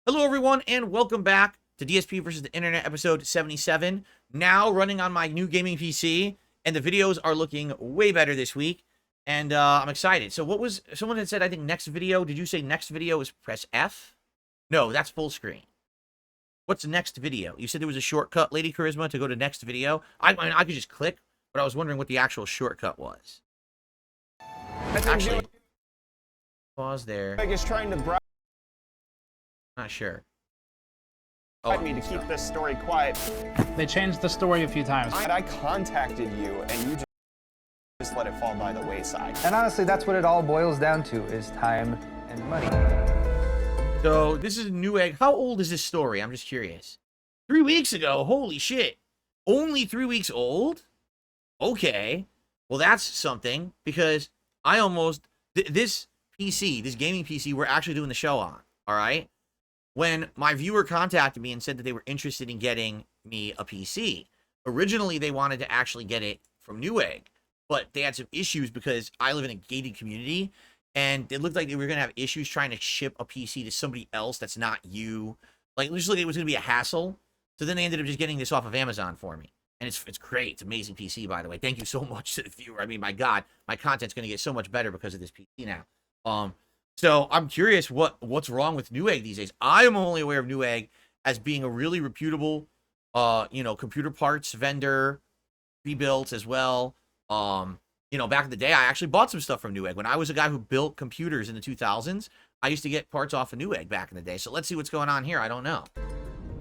Hello, everyone, and welcome back to DSP versus the Internet, episode 77. Now running on my new gaming PC, and the videos are looking way better this week, and I'm excited. So what was, someone had said, I think next video, did you say next video is press F? No, that's full screen. What's next video? You said there was a shortcut, Lady Charisma, to go to next video. I mean, I could just click, but I was wondering what the actual shortcut was. Actually, pause there. NewEgg is trying to bribe Not sure. me to keep this story quiet. They changed the story a few times. I contacted you, and you just let it fall by the wayside. And honestly, that's what it all boils down to, is time and money. So this is NewEgg. How old is this story? I'm just curious. 3 weeks ago. Holy shit. Only 3 weeks old? Okay. Well, that's something, because I almost... this PC, this gaming PC, we're actually doing the show on. All right? When my viewer contacted me and said that they were interested in getting me a PC. Originally, they wanted to actually get it from NewEgg, but they had some issues because I live in a gated community, and it looked like they were going to have issues trying to ship a PC to somebody else that's not you. Like, it looked like it was going to be a hassle. So then they ended up just getting this off of Amazon for me. And it's great. It's an amazing PC, by the way. Thank you so much to the viewer. I mean, my God, my content's going to get so much better because of this PC now. So I'm curious what's wrong with NewEgg these days. I am only aware of NewEgg as being a really reputable, computer parts vendor, rebuilt as well. Back in the day, I actually bought some stuff from NewEgg. When I was a guy who built computers in the 2000s, I used to get parts off of NewEgg back in the day. So let's see what's going on here. I don't know.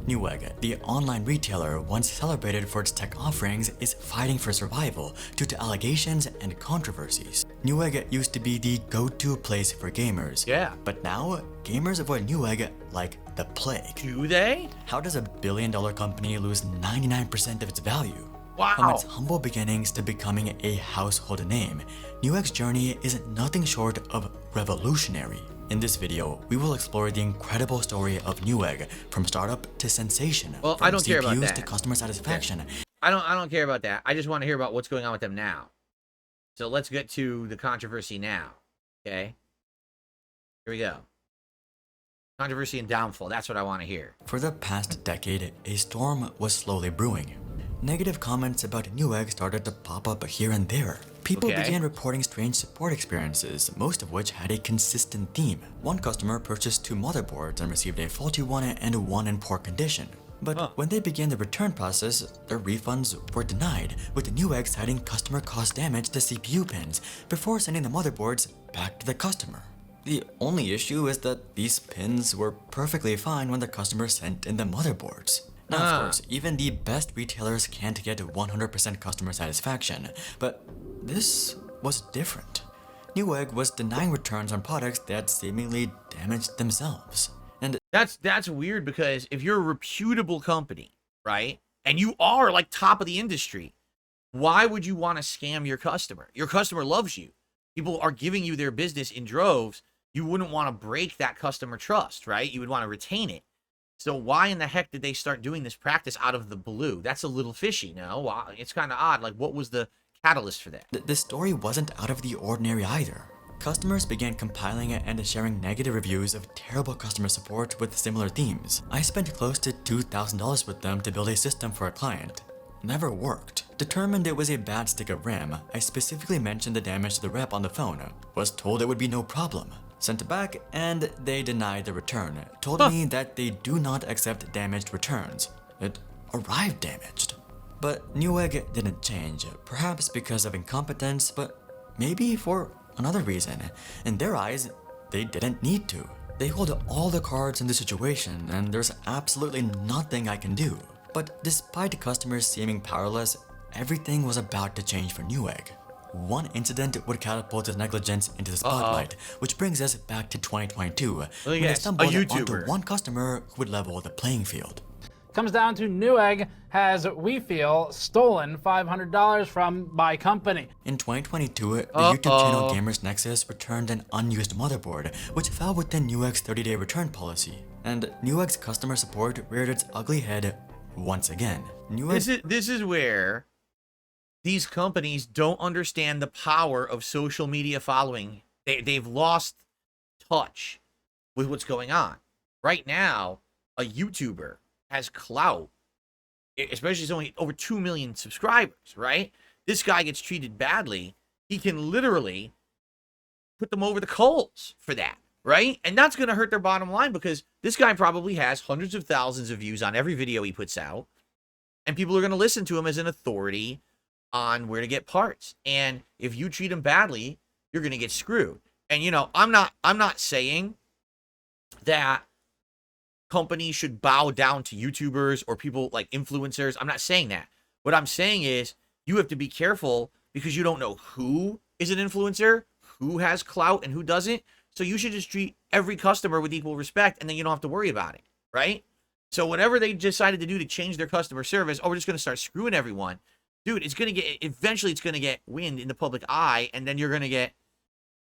NewEgg, the online retailer once celebrated for its tech offerings, is fighting for survival due to allegations and controversies. NewEgg used to be the go-to place for gamers. Yeah. But now, gamers avoid NewEgg like the plague. Do they? How does a billion-dollar company lose 99% of its value? Wow. From its humble beginnings to becoming a household name, NewEgg's journey is nothing short of revolutionary. In this video, we will explore the incredible story of NewEgg from startup to sensation, Well, from I don't care about CPUs that. to customer satisfaction. I don't care about that. I just want to hear about what's going on with them now. So let's get to the controversy now. Okay? Here we go. Controversy and downfall. That's what I want to hear. For the past decade, a storm was slowly brewing. Negative comments about NewEgg started to pop up here and there. People began reporting strange support experiences, most of which had a consistent theme. One customer purchased 2 motherboards and received a faulty one and one in poor condition. But when they began the return process, their refunds were denied, with NewEgg citing customer caused damage to CPU pins before sending the motherboards back to the customer. The only issue is that these pins were perfectly fine when the customer sent in the motherboards. Now, of course, even the best retailers can't get 100% customer satisfaction, but this was different. NewEgg was denying returns on products that seemingly damaged themselves. And that's weird, because if you're a reputable company, right, and you are like top of the industry, why would you want to scam your customer? Your customer loves you. People are giving you their business in droves. You wouldn't want to break that customer trust, right? You would want to retain it. So why in the heck did they start doing this practice out of the blue? That's a little fishy, no? Wow, it's kind of odd. Like, what was the catalyst for that? the story wasn't out of the ordinary either. Customers began compiling and sharing negative reviews of terrible customer support with similar themes. I spent close to $2,000 with them to build a system for a client. Never worked. Determined it was a bad stick of RAM, I specifically mentioned the damage to the rep on the phone. Was told it would be no problem. Sent it back, and they denied the return. Told me that they do not accept damaged returns. It arrived damaged. But NewEgg didn't change, perhaps because of incompetence, but maybe for another reason. In their eyes, they didn't need to. They hold all the cards in the situation, and there's absolutely nothing I can do. But despite customers seeming powerless, everything was about to change for NewEgg. One incident would catapult its negligence into the spotlight, which brings us back to 2022, when they stumbled onto one customer who would level the playing field. Comes down to NewEgg has, we feel, stolen $500 from my company. In 2022, the YouTube channel Gamers Nexus returned an unused motherboard, which fell within NewEgg's 30-day return policy. And NewEgg's customer support reared its ugly head once again. This is where these companies don't understand the power of social media following. They've lost touch with what's going on. right now, a YouTuber has clout, especially if he's only over 2 million subscribers, right? This guy gets treated badly. He can literally put them over the coals for that, right? And that's going to hurt their bottom line because this guy probably has hundreds of thousands of views on every video he puts out. And people are going to listen to him as an authority on where to get parts. And if you treat him badly, you're going to get screwed. And, you know, I'm not saying that companies should bow down to YouTubers or people like influencers. I'm not saying that. What I'm saying is you have to be careful because you don't know who is an influencer, who has clout, and who doesn't. So you should just treat every customer with equal respect, and then you don't have to worry about it, right? So whatever they decided to do to change their customer service, oh, we're just going to start screwing everyone. Dude, it's going to get, eventually it's going to get wind in the public eye, and then you're going to get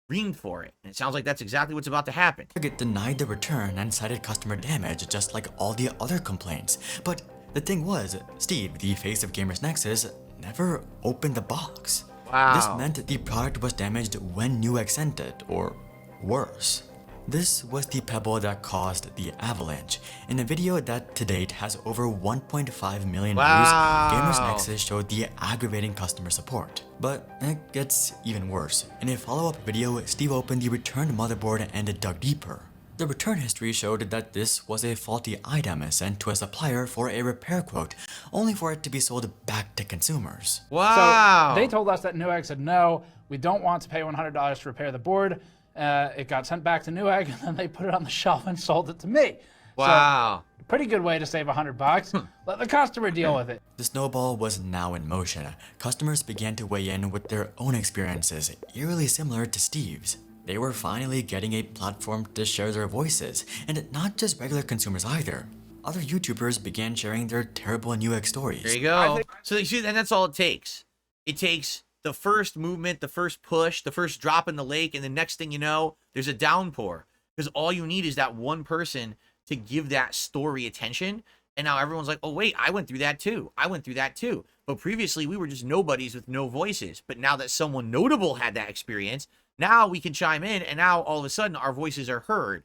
reamed for it. And it sounds like that's exactly what's about to happen. Target denied the return and cited customer damage just like all the other complaints. But the thing was, Steve, the face of Gamers Nexus, never opened the box. Wow. This meant the product was damaged when NewEgg sent it, or worse. This was the pebble that caused the avalanche. In a video that to date has over 1.5 million views, Gamers Nexus showed the aggravating customer support. But it gets even worse. In a follow-up video, Steve opened the returned motherboard and dug deeper. The return history showed that this was a faulty item sent to a supplier for a repair quote, only for it to be sold back to consumers. Wow. So they told us that NewEgg said, no, we don't want to pay $100 to repair the board. It got sent back to NewEgg, and then they put it on the shelf and sold it to me. Wow. So, pretty good way to save $100. Let the customer deal with it. The snowball was now in motion. Customers began to weigh in with their own experiences, eerily similar to Steve's. They were finally getting a platform to share their voices, and not just regular consumers either. Other YouTubers began sharing their terrible NewEgg stories. There you go. So you see, and that's all it takes. It takes the first movement, the first push, the first drop in the lake, and the next thing you know, there's a downpour. Because all you need is that one person to give that story attention, and now everyone's like, oh wait, I went through that too. I went through that too. But previously, we were just nobodies with no voices. But now that someone notable had that experience, now we can chime in, and now all of a sudden, our voices are heard.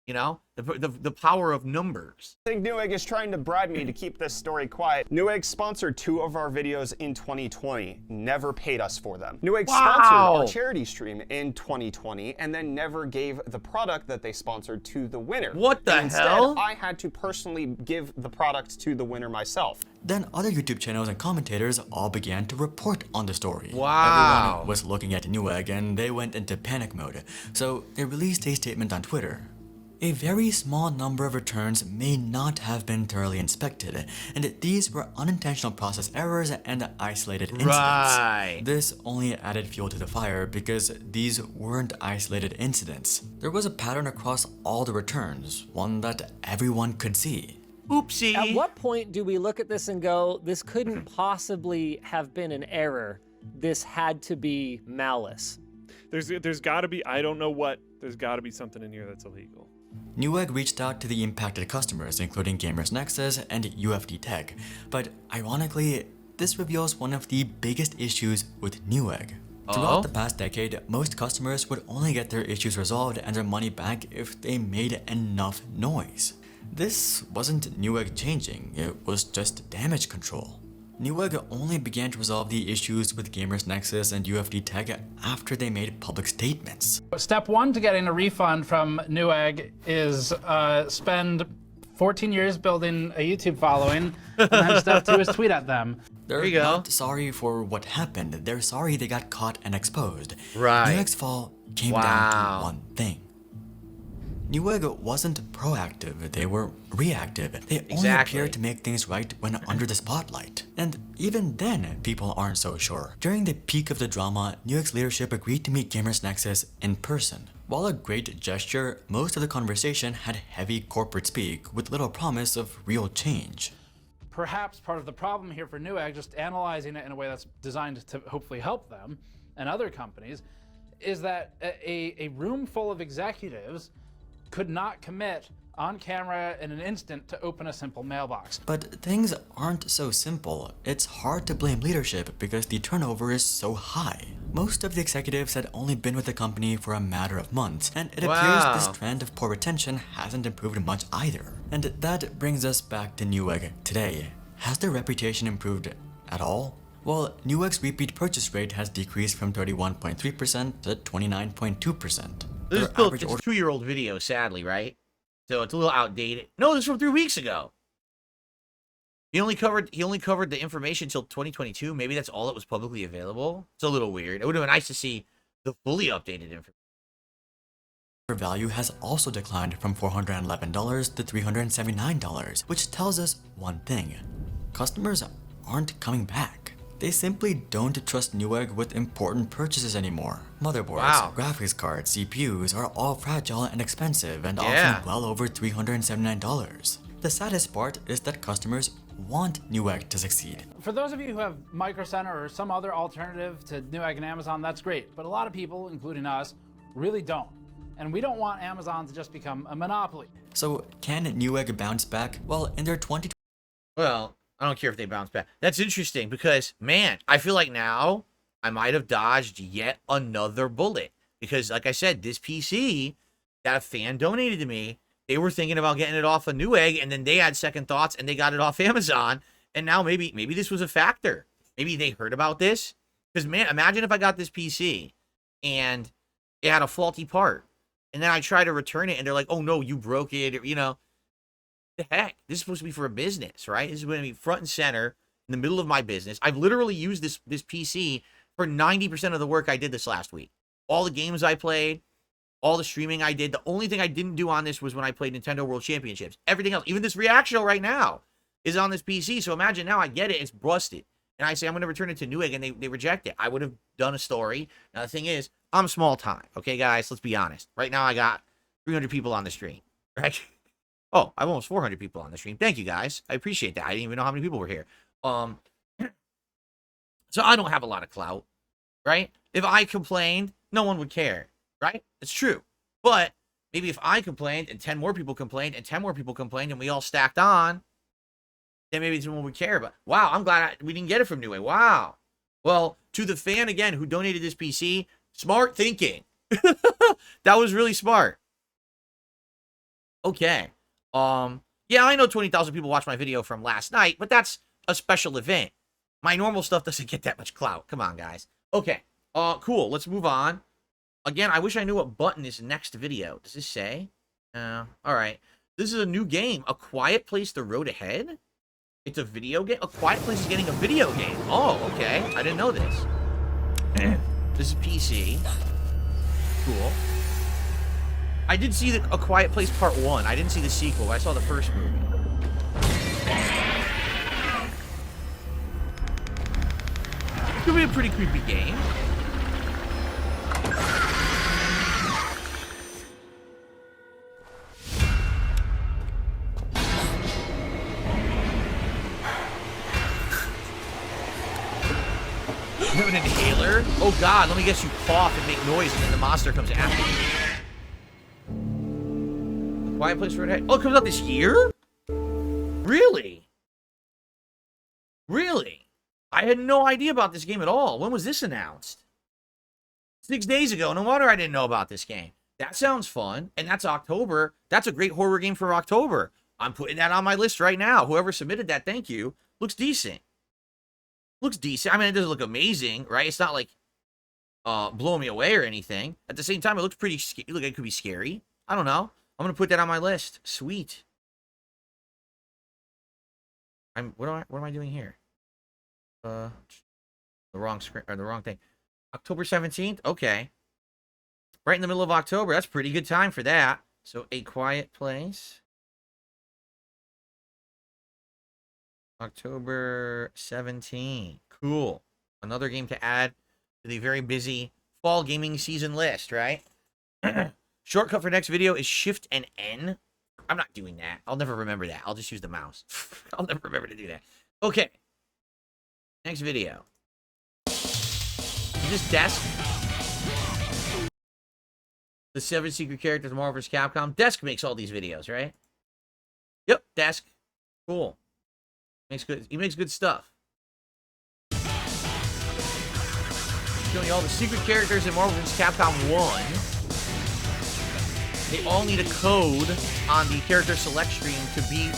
You know, the power of numbers. I think NewEgg is trying to bribe me to keep this story quiet. NewEgg sponsored 2 of our videos in 2020, never paid us for them. NewEgg sponsored our charity stream in 2020, and then never gave the product that they sponsored to the winner. What the Instead, hell? I had to personally give the product to the winner myself. Then other YouTube channels and commentators all began to report on the story. Wow. Everyone was looking at NewEgg and they went into panic mode, so they released a statement on Twitter. A very small number of returns may not have been thoroughly inspected, and these were unintentional process errors and isolated incidents. Right. This only added fuel to the fire because these weren't isolated incidents. There was a pattern across all the returns, one that everyone could see. Oopsie. At what point do we look at this and go, this couldn't possibly have been an error? This had to be malice. There's got to be, I don't know what, there's got to be something in here that's illegal. NewEgg reached out to the impacted customers, including Gamers Nexus and UFD Tech, but ironically, this reveals one of the biggest issues with NewEgg. Throughout the past decade, most customers would only get their issues resolved and their money back if they made enough noise. This wasn't NewEgg changing, it was just damage control. NewEgg only began to resolve the issues with Gamers Nexus and UFD Tech after they made public statements. Step 1 to getting a refund from NewEgg is spend 14 years building a YouTube following, and then step 2 is tweet at them. They're you go. not sorry for what happened, they're sorry they got caught and exposed. Right. NewEgg's fall came down to one thing. NewEgg wasn't proactive, they were reactive. They only appeared to make things right when under the spotlight. And even then, people aren't so sure. During the peak of the drama, NewEgg's leadership agreed to meet Gamers Nexus in person. While a great gesture, most of the conversation had heavy corporate speak with little promise of real change. Perhaps part of the problem here for NewEgg, just analyzing it in a way that's designed to hopefully help them and other companies, is that a room full of executives could not commit on camera in an instant to open a simple mailbox. But things aren't so simple. It's hard to blame leadership because the turnover is so high. Most of the executives had only been with the company for a matter of months, and it appears this trend of poor retention hasn't improved much either. And that brings us back to NewEgg today. Has their reputation improved at all? Well, NewEgg's repeat purchase rate has decreased from 31.3% to 29.2%. This is still it's a 2-year-old video, sadly, right? So it's a little outdated. No, this is from 3 weeks ago. He only covered the information until 2022. Maybe that's all that was publicly available. It's a little weird. It would have been nice to see the fully updated information. Value has also declined from $411 to $379, which tells us one thing. Customers aren't coming back. They simply don't trust NewEgg with important purchases anymore. Motherboards, graphics cards, CPUs are all fragile and expensive and often well over $379. The saddest part is that customers want NewEgg to succeed. For those of you who have Micro Center or some other alternative to NewEgg and Amazon, that's great. But a lot of people, including us, really don't. And we don't want Amazon to just become a monopoly. So can NewEgg bounce back? Well, in their 2020... Well, I don't care if they bounce back. That's interesting because, man, I feel like now I might have dodged yet another bullet. Because, like I said, this PC that a fan donated to me, they were thinking about getting it off of NewEgg, and then they had second thoughts, and they got it off Amazon. And now maybe this was a factor. Maybe they heard about this. Because, man, imagine if I got this PC, and it had a faulty part. And then I try to return it, and they're like, oh, no, you broke it, or, you know. The heck? This is supposed to be for a business, right? This is going to be front and center in the middle of my business. I've literally used this PC for 90% of the work I did this last week. All the games I played, all the streaming I did. The only thing I didn't do on this was when I played Nintendo World Championships. Everything else, even this react show right now, is on this PC. So imagine now I get it, it's busted. And I say I'm going to return it to NewEgg, and they reject it. I would have done a story. Now, the thing is, I'm small time. Okay, guys, let's be honest. Right now, I got 300 people on the stream, right? Oh, I have almost 400 people on the stream. Thank you, guys. I appreciate that. I didn't even know how many people were here. So I don't have a lot of clout, right? If I complained, no one would care, right? It's true. But maybe if I complained and 10 more people complained and 10 more people complained and we all stacked on, then maybe someone would care. But wow, I'm glad we didn't get it from NewEgg. Wow. Well, to the fan again who donated this PC, smart thinking. That was really smart. Okay. Yeah, I know 20,000 people watched my video from last night, but that's a special event. My normal stuff doesn't get that much clout. Come on, guys. Okay. Cool. Let's move on. Again, I wish I knew what button is next video. Does this say? All right. This is a new game. A Quiet Place: The Road Ahead? It's a video game? A Quiet Place is getting a video game. Oh, okay. I didn't know this. This is PC. Cool. I did see A Quiet Place Part 1. I didn't see the sequel, but I saw the first movie. It's gonna be a pretty creepy game. You have an inhaler? Oh god, let me guess you cough and make noise and then the monster comes after you. Quiet Place for it. Oh, it comes out this year? Really? Really? I had no idea about this game at all. When was this announced? 6 days ago. No wonder I didn't know about this game. That sounds fun. And that's October. That's a great horror game for October. I'm putting that on my list right now. Whoever submitted that, thank you. Looks decent. Looks decent. I mean, it doesn't look amazing, right? It's not like blowing me away or anything. At the same time, it looks pretty scary. Look, it could be scary. I don't know. I'm gonna put that on my list. Sweet. What am I doing here? The wrong screen or the wrong thing. October 17th. Okay. Right in the middle of October. That's a pretty good time for that. So A Quiet Place. October 17th. Cool. Another game to add to the very busy fall gaming season list, right? Shortcut for next video is Shift and N. I'm not doing that. I'll never remember that. I'll just use the mouse. I'll never remember to do that. Okay. Next video. Is this Desk? The 7 secret characters, Marvel vs. Capcom. Desk makes all these videos, right? Yep, desk. Cool. He makes good stuff. Showing you all the secret characters in Marvel vs. Capcom 1. They all need a code on the character select screen to be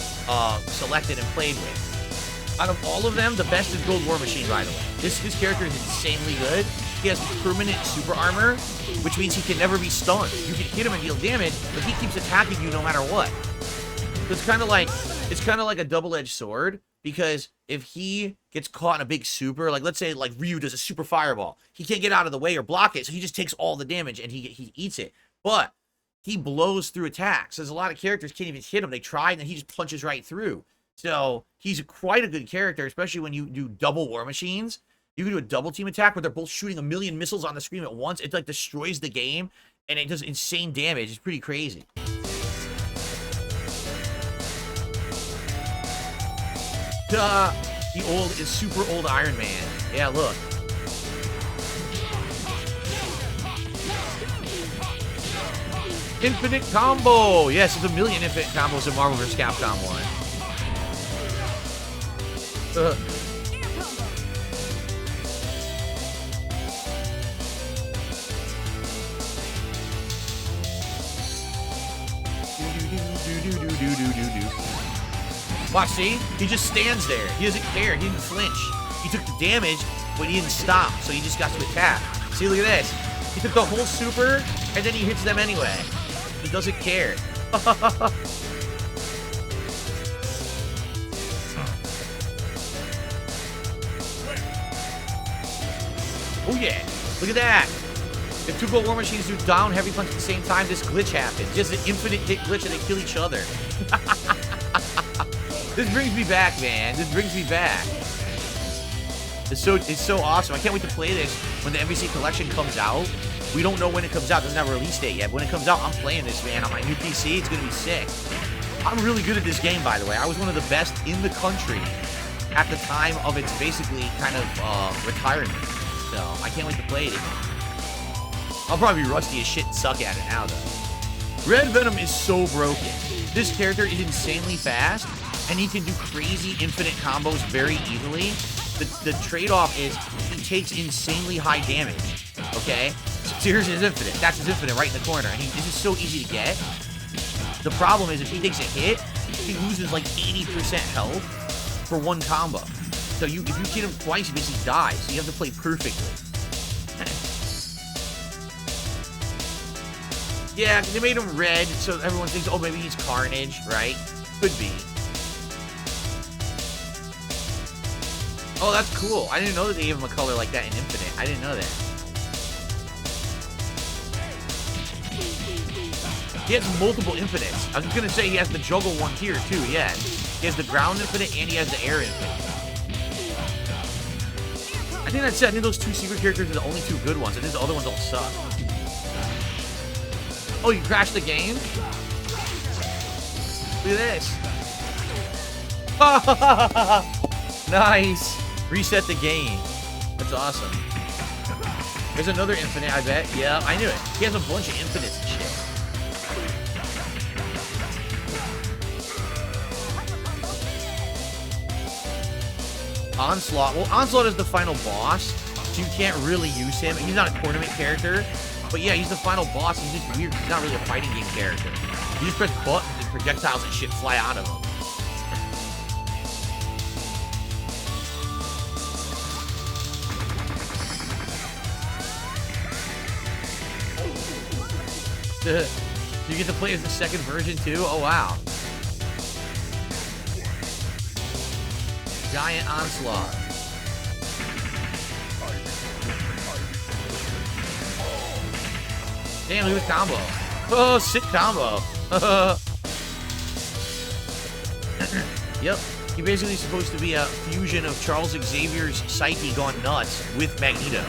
selected and played with. Out of all of them, the best is Gold War Machine, by the way. His character is insanely good. He has permanent super armor, which means he can never be stunned. You can hit him and deal damage, but he keeps attacking you no matter what. So it's kind of like a double-edged sword, because if he gets caught in a big super, like let's say like Ryu does a super fireball, he can't get out of the way or block it, so he just takes all the damage and he eats it. But he blows through attacks. There's a lot of characters can't even hit him. They try and then he just punches right through. So he's quite a good character, especially when you do double war machines. You can do a double team attack where they're both shooting a million missiles on the screen at once. It like destroys the game and it does insane damage. It's pretty crazy. Duh. The super old Iron Man. Yeah, look. Infinite combo. Yes, there's a million infinite combos in Marvel vs. Capcom 1. Watch, see? He just stands there. He doesn't care. He didn't flinch. He took the damage, but he didn't stop, so he just got to attack. See, look at this. He took the whole super, and then he hits them anyway. He doesn't care. Oh, yeah. Look at that. If two Gold War Machines do down heavy punch at the same time, this glitch happens. Just an infinite hit glitch and they kill each other. This brings me back, man. This brings me back. It's so awesome. I can't wait to play this when the MvC collection comes out. We don't know when it comes out. It doesn't have a release date yet. When it comes out, I'm playing this, man. On my new PC, it's going to be sick. I'm really good at this game, by the way. I was one of the best in the country at the time of its basically kind of retirement. So I can't wait to play it again. I'll probably be rusty as shit and suck at it now, though. Red Venom is so broken. This character is insanely fast, and he can do crazy infinite combos very easily. The trade-off is he takes insanely high damage, okay? So here's his infinite. That's his infinite right in the corner. And this is so easy to get. The problem is if he takes a hit, he loses like 80% health for one combo. So if you hit him twice, he basically dies. So you have to play perfectly. Yeah, they made him red, so everyone thinks, oh, maybe he's Carnage, right? Could be. Oh, that's cool. I didn't know that they gave him a color like that in Infinite. I didn't know that. He has multiple Infinites. I was going to say he has the Juggle one here, too. Yeah. He has the Ground Infinite and he has the Air Infinite. I think that's it. I think those two secret characters are the only two good ones. I think the other ones all suck. Oh, you crashed the game? Look at this. Nice. Reset the game. That's awesome. There's another infinite, I bet. Yeah, I knew it. He has a bunch of infinites and shit. Onslaught. Well, Onslaught is the final boss, so you can't really use him. He's not a tournament character, but yeah, he's the final boss. He's just weird. He's not really a fighting game character. You just press buttons and projectiles and shit fly out of him. You get to play as the second version too? Oh wow. Giant Onslaught. Damn, look at the combo. Oh, sick combo. Yep. He's basically supposed to be a fusion of Charles Xavier's psyche gone nuts with Magneto.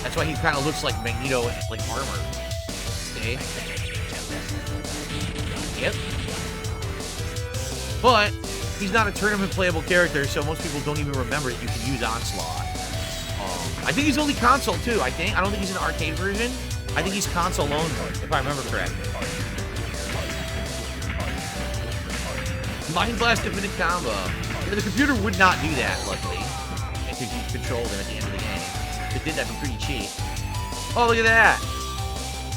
That's why he kind of looks like Magneto, like armor. See? Yep. But he's not a tournament playable character, so most people don't even remember that you can use Onslaught. I think he's only console too, I think. I don't think he's an arcade version. I think he's console only, if I remember correctly. Mind Blast Infinite Combo. Yeah, the computer would not do that, luckily. Because you control them at the end of the game. It did that for pretty cheap. Oh, look at that.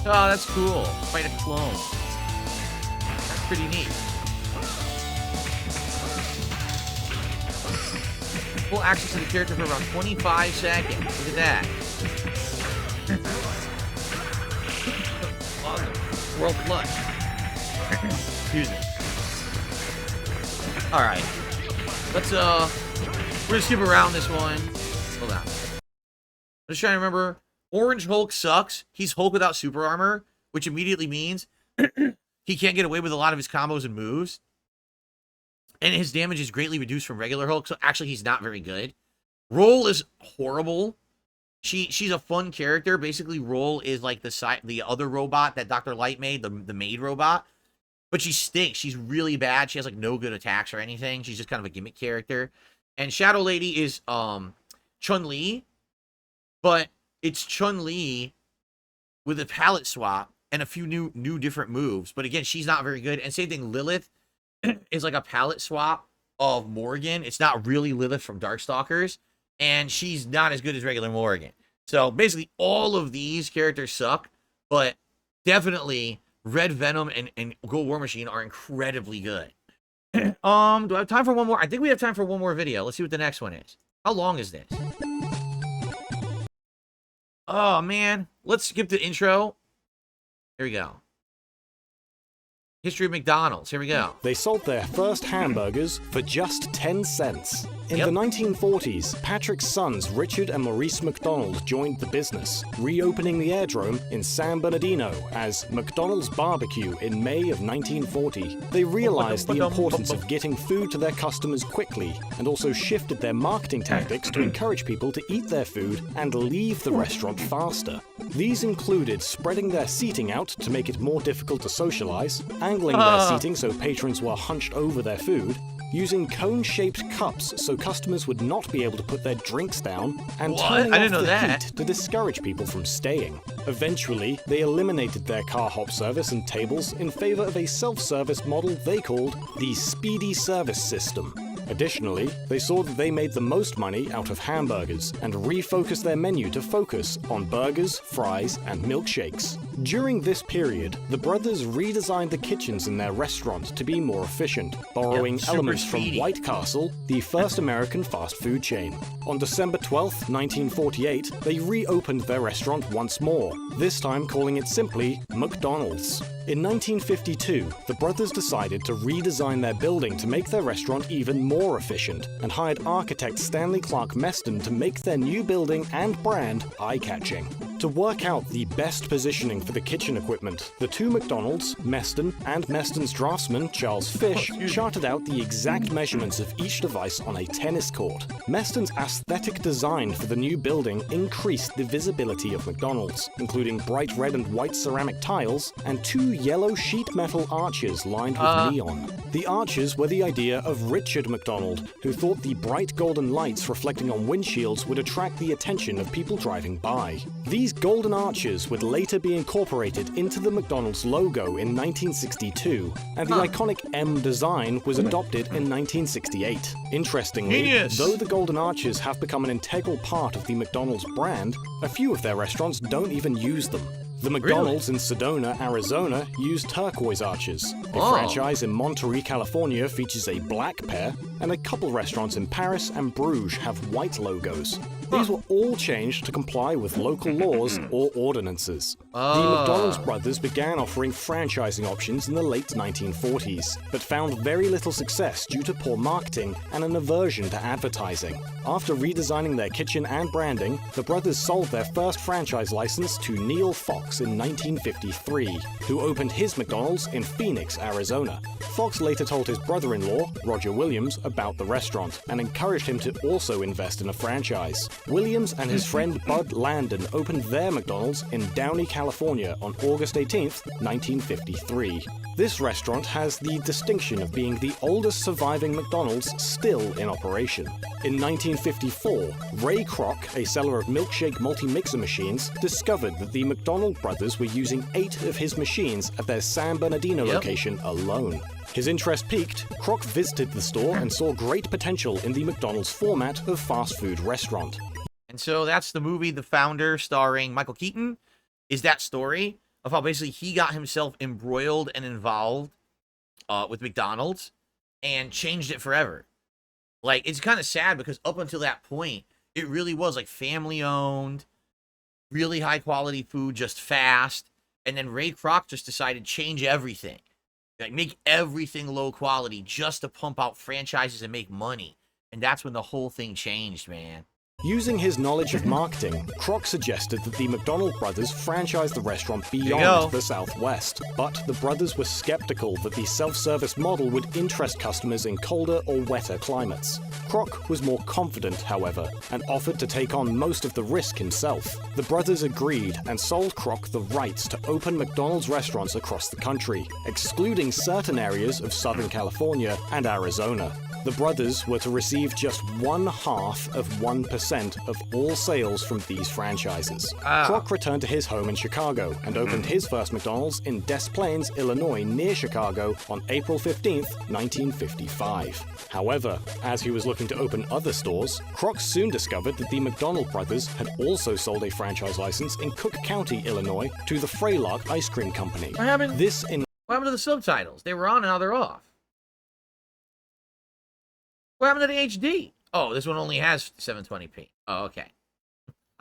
Oh, that's cool. Fight a clone. That's pretty neat. Full access to the character for around 25 seconds. Look at that. Awesome. World Clutch. Excuse me. Alright. Let's, we're gonna skip around this one. Hold on. I'm just trying to remember. Orange Hulk sucks. He's Hulk without super armor, which immediately means he can't get away with a lot of his combos and moves. And his damage is greatly reduced from regular Hulk, so actually he's not very good. Roll is horrible. She's a fun character. Basically, Roll is like the other robot that Dr. Light made, the maid robot. But she stinks. She's really bad. She has like no good attacks or anything. She's just kind of a gimmick character. And Shadow Lady is Chun-Li, but it's Chun-Li with a palette swap and a few new different moves. But again, she's not very good. And same thing, Lilith is like a palette swap of Morgan. It's not really Lilith from Darkstalkers, and she's not as good as regular Morgan. So basically, all of these characters suck, but definitely Red Venom and Gold War Machine are incredibly good. Do I have time for one more? I think we have time for one more video. Let's see what the next one is. How long is this? Oh, man. Let's skip the intro. Here we go. History of McDonald's. Here we go. They sold their first hamburgers for just 10 cents. In the 1940s, Patrick's sons Richard and Maurice McDonald joined the business, reopening the Airdrome in San Bernardino as McDonald's Barbecue in May of 1940. They realized the importance of getting food to their customers quickly, and also shifted their marketing tactics to encourage people to eat their food and leave the restaurant faster. These included spreading their seating out to make it more difficult to socialize, angling their seating so patrons were hunched over their food, using cone-shaped cups so customers would not be able to put their drinks down, and turning off the heat to discourage people from staying. Eventually, they eliminated their car hop service and tables in favor of a self-service model they called the Speedy Service System. Additionally, they saw that they made the most money out of hamburgers and refocused their menu to focus on burgers, fries, and milkshakes. During this period, the brothers redesigned the kitchens in their restaurant to be more efficient, borrowing elements from White Castle, the first American fast food chain. On December 12, 1948, they reopened their restaurant once more, this time calling it simply McDonald's. In 1952, the brothers decided to redesign their building to make their restaurant even more efficient, and hired architect Stanley Clark Meston to make their new building and brand eye-catching. To work out the best positioning for the kitchen equipment, the two McDonald's, Meston, and Meston's draftsman, Charles Fish, charted out the exact measurements of each device on a tennis court. Meston's aesthetic design for the new building increased the visibility of McDonald's, including bright red and white ceramic tiles and two yellow sheet metal arches lined with neon. The arches were the idea of Richard McDonald, who thought the bright golden lights reflecting on windshields would attract the attention of people driving by. These golden arches would later be incorporated into the McDonald's logo in 1962, and the iconic M design was adopted in 1968. Interestingly, though the golden arches have become an integral part of the McDonald's brand, a few of their restaurants don't even use them. The McDonald's in Sedona, Arizona use turquoise arches. A franchise in Monterey, California features a black pair, and a couple restaurants in Paris and Bruges have white logos. These were all changed to comply with local laws or ordinances. The McDonald's brothers began offering franchising options in the late 1940s, but found very little success due to poor marketing and an aversion to advertising. After redesigning their kitchen and branding, the brothers sold their first franchise license to Neil Fox in 1953, who opened his McDonald's in Phoenix, Arizona. Fox later told his brother-in-law, Roger Williams, about the restaurant and encouraged him to also invest in a franchise. Williams and his friend Bud Landon opened their McDonald's in Downey, California on August 18, 1953. This restaurant has the distinction of being the oldest surviving McDonald's still in operation. In 1954, Ray Kroc, a seller of milkshake multi-mixer machines, discovered that the McDonald brothers were using 8 of his machines at their San Bernardino location alone. His interest peaked, Kroc visited the store and saw great potential in the McDonald's format of fast food restaurant. And so that's the movie The Founder, starring Michael Keaton, is that story of how basically he got himself embroiled and involved with McDonald's and changed it forever. Like, it's kind of sad because up until that point, it really was like family owned, really high quality food, just fast. And then Ray Kroc just decided to change everything. Like, make everything low quality just to pump out franchises and make money. And that's when the whole thing changed, man. Using his knowledge of marketing, Kroc suggested that the McDonald brothers franchise the restaurant beyond the Southwest. But the brothers were skeptical that the self-service model would interest customers in colder or wetter climates. Kroc was more confident, however, and offered to take on most of the risk himself. The brothers agreed and sold Kroc the rights to open McDonald's restaurants across the country, excluding certain areas of Southern California and Arizona. The brothers were to receive just 0.5% of all sales from these franchises. Kroc returned to his home in Chicago and opened his first McDonald's in Des Plaines, Illinois, near Chicago on April 15, 1955. However, as he was looking to open other stores, Kroc soon discovered that the McDonald brothers had also sold a franchise license in Cook County, Illinois, to the Freylock Ice Cream Company. What happened to the subtitles? They were on and now they're off. What happened to the HD? Oh, this one only has 720p. Oh, okay.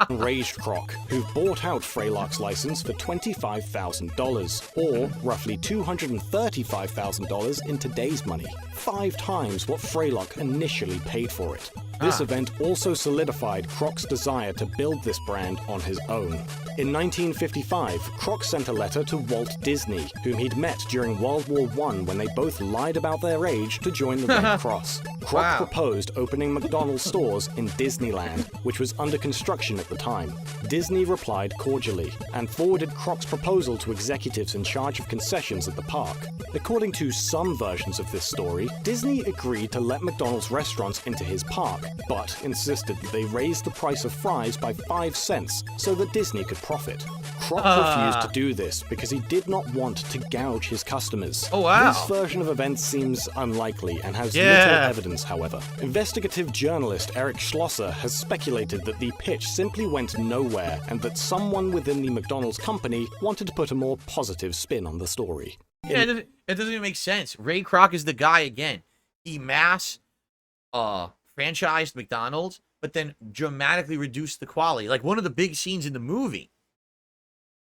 Enraged Kroc, who bought out Freylock's license for $25,000, or roughly $235,000 in today's money, 5 times what Freylock initially paid for it. This event also solidified Kroc's desire to build this brand on his own. In 1955, Kroc sent a letter to Walt Disney, whom he'd met during World War I when they both lied about their age to join the Red Cross. Kroc proposed opening McDonald's stores in Disneyland, which was under construction at the time. Disney replied cordially and forwarded Kroc's proposal to executives in charge of concessions at the park. According to some versions of this story, Disney agreed to let McDonald's restaurants into his park, but insisted that they raise the price of fries by 5 cents so that Disney could profit. Kroc refused to do this because he did not want to gouge his customers. Oh, wow. This version of events seems unlikely and has little evidence, however. Investigative journalist Eric Schlosser has speculated that the pitch simply went nowhere and that someone within the McDonald's company wanted to put a more positive spin on the story. Yeah, it doesn't even make sense. Ray Kroc is the guy again. He franchised McDonald's, but then dramatically reduced the quality. Like, one of the big scenes in the movie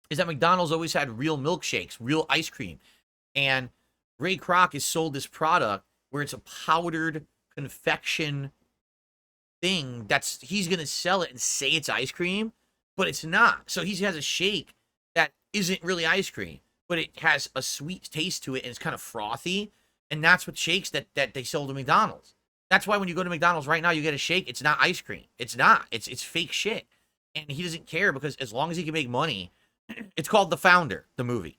is that McDonald's always had real milkshakes, real ice cream. And Ray Kroc has sold this product where it's a powdered confection thing he's going to sell it and say it's ice cream, but it's not. So he has a shake that isn't really ice cream, but it has a sweet taste to it and it's kind of frothy. And that's what shakes that they sold to McDonald's. That's why when you go to McDonald's right now, you get a shake. It's not ice cream. It's not. It's fake shit. And he doesn't care because as long as he can make money, it's called The Founder, the movie.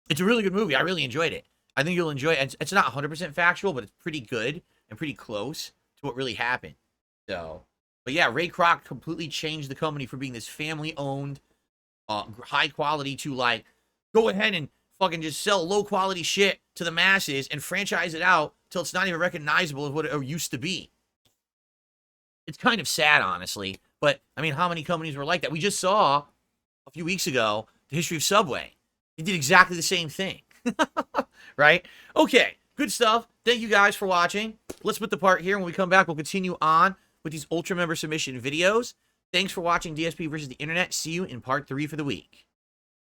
It's a really good movie. I really enjoyed it. I think you'll enjoy it. It's not 100% factual, but it's pretty good and pretty close to what really happened. So, but yeah, Ray Kroc completely changed the company from being this family-owned, high quality to like, go ahead and fucking just sell low-quality shit to the masses and franchise it out till it's not even recognizable of what it used to be. It's kind of sad, honestly. But, I mean, how many companies were like that? We just saw a few weeks ago the history of Subway. They did exactly the same thing. Right? Okay, good stuff. Thank you guys for watching. Let's put the part here. When we come back, we'll continue on with these Ultra Member submission videos. Thanks for watching DSP versus the Internet. See you in part 3 for the week.